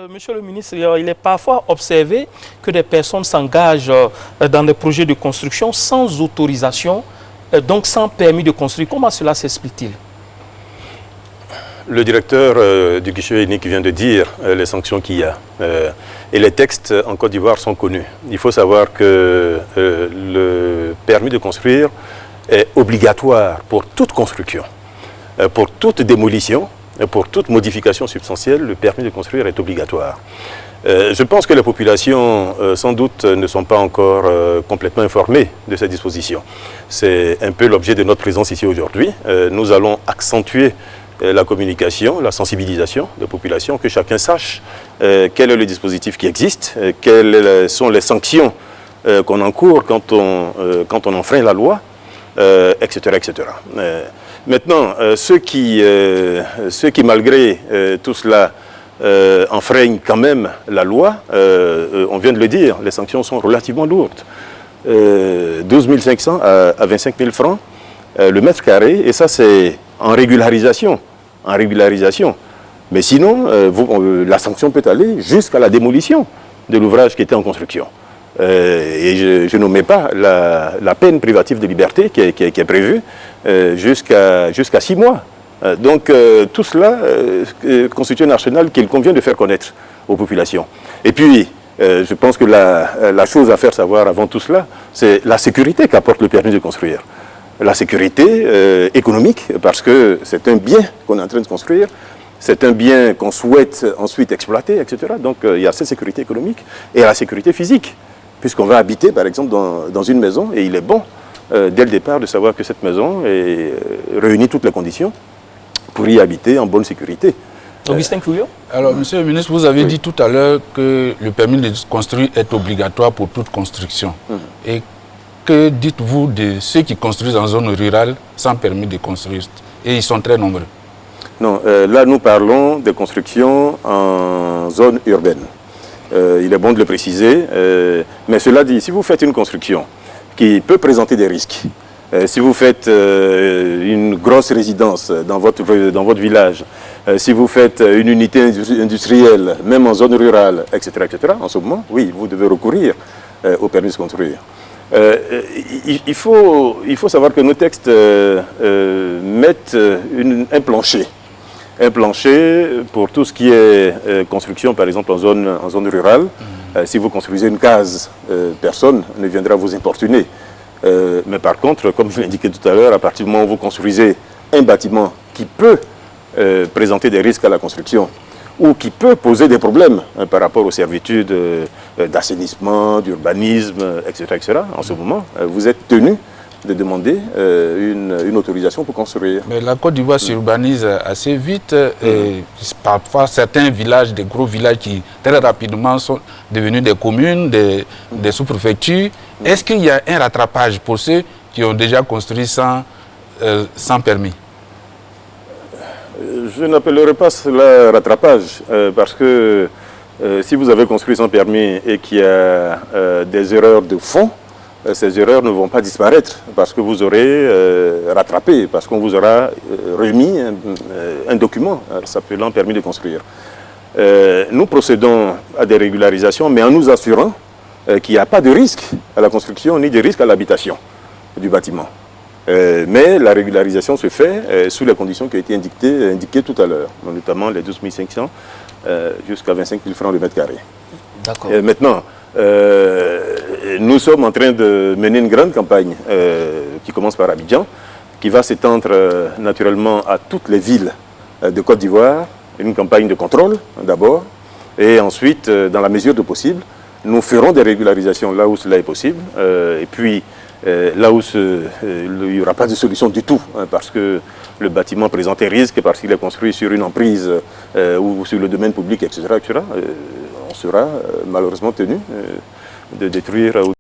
Monsieur le ministre, il est parfois observé que des personnes s'engagent dans des projets de construction sans autorisation, donc sans permis de construire. Comment cela s'explique-t-il? Le directeur du guichet unique vient de dire les sanctions qu'il y a. Et les textes en Côte d'Ivoire sont connus. Il faut savoir que le permis de construire est obligatoire pour toute construction, pour toute démolition. Pour toute modification substantielle, le permis de construire est obligatoire. Je pense que les populations, sans doute, ne sont pas encore complètement informées de ces dispositions. C'est un peu l'objet de notre présence ici aujourd'hui. Nous allons accentuer la communication, la sensibilisation des populations, que chacun sache quel est le dispositif qui existe, quelles sont les sanctions qu'on encourt quand on enfreint la loi, etc. etc. Maintenant, ceux qui malgré tout cela, enfreignent quand même la loi, on vient de le dire, les sanctions sont relativement lourdes. 12 500 à 25 000 francs le mètre carré, et ça c'est en régularisation. Mais sinon, la sanction peut aller jusqu'à la démolition de l'ouvrage qui était en construction. Et je n'omets pas la peine privative de liberté qui est prévue jusqu'à 6 mois. Donc tout cela constitue un arsenal qu'il convient de faire connaître aux populations. Et puis, je pense que la chose à faire savoir avant tout cela, c'est la sécurité qu'apporte le permis de construire. La sécurité économique, parce que c'est un bien qu'on est en train de construire, c'est un bien qu'on souhaite ensuite exploiter, etc. Donc il y a cette sécurité économique et la sécurité physique, puisqu'on va habiter par exemple dans une maison, et il est bon dès le départ de savoir que cette maison réunit toutes les conditions pour y habiter en bonne sécurité. Augustin Couillon. Alors, Monsieur le ministre, vous avez dit tout à l'heure que le permis de construire est obligatoire pour toute construction. Et que dites-vous de ceux qui construisent en zone rurale sans permis de construire? Et ils sont très nombreux. Non, là nous parlons de construction en zone urbaine. Il est bon de le préciser, mais cela dit, si vous faites une construction qui peut présenter des risques, si vous faites une grosse résidence dans votre village, si vous faites une unité industrielle, même en zone rurale, etc., en ce moment, oui, vous devez recourir au permis de construire. Il faut savoir que nos textes mettent un plancher. Un plancher pour tout ce qui est construction, par exemple en zone rurale. Si vous construisez une case, personne ne viendra vous importuner. Mais par contre, comme je l'ai indiqué tout à l'heure, à partir du moment où vous construisez un bâtiment qui peut présenter des risques à la construction ou qui peut poser des problèmes par rapport aux servitudes d'assainissement, d'urbanisme, etc., en ce moment, vous êtes tenu de demander une autorisation pour construire. Mais la Côte d'Ivoire s'urbanise assez vite. Et parfois, certains villages, des gros villages qui très rapidement sont devenus des communes, des sous-préfectures. Est-ce qu'il y a un rattrapage pour ceux qui ont déjà construit sans permis? Je n'appellerai pas cela rattrapage, parce que si vous avez construit sans permis et qu'il y a des erreurs de fond, ces erreurs ne vont pas disparaître parce que vous aurez rattrapé, parce qu'on vous aura remis un document s'appelant permis de construire. Nous procédons à des régularisations, mais en nous assurant qu'il n'y a pas de risque à la construction ni de risque à l'habitation du bâtiment. Mais la régularisation se fait sous les conditions qui ont été indiquées tout à l'heure, notamment les 12 500 jusqu'à 25 000 francs le mètre carré. D'accord. Maintenant, nous sommes en train de mener une grande campagne qui commence par Abidjan, qui va s'étendre naturellement à toutes les villes de Côte d'Ivoire, une campagne de contrôle d'abord, et ensuite, dans la mesure du possible, nous ferons des régularisations là où cela est possible, et puis là où il n'y aura pas de solution du tout, parce que le bâtiment présente un risque, parce qu'il est construit sur une emprise ou sur le domaine public, etc., on sera malheureusement tenu de détruire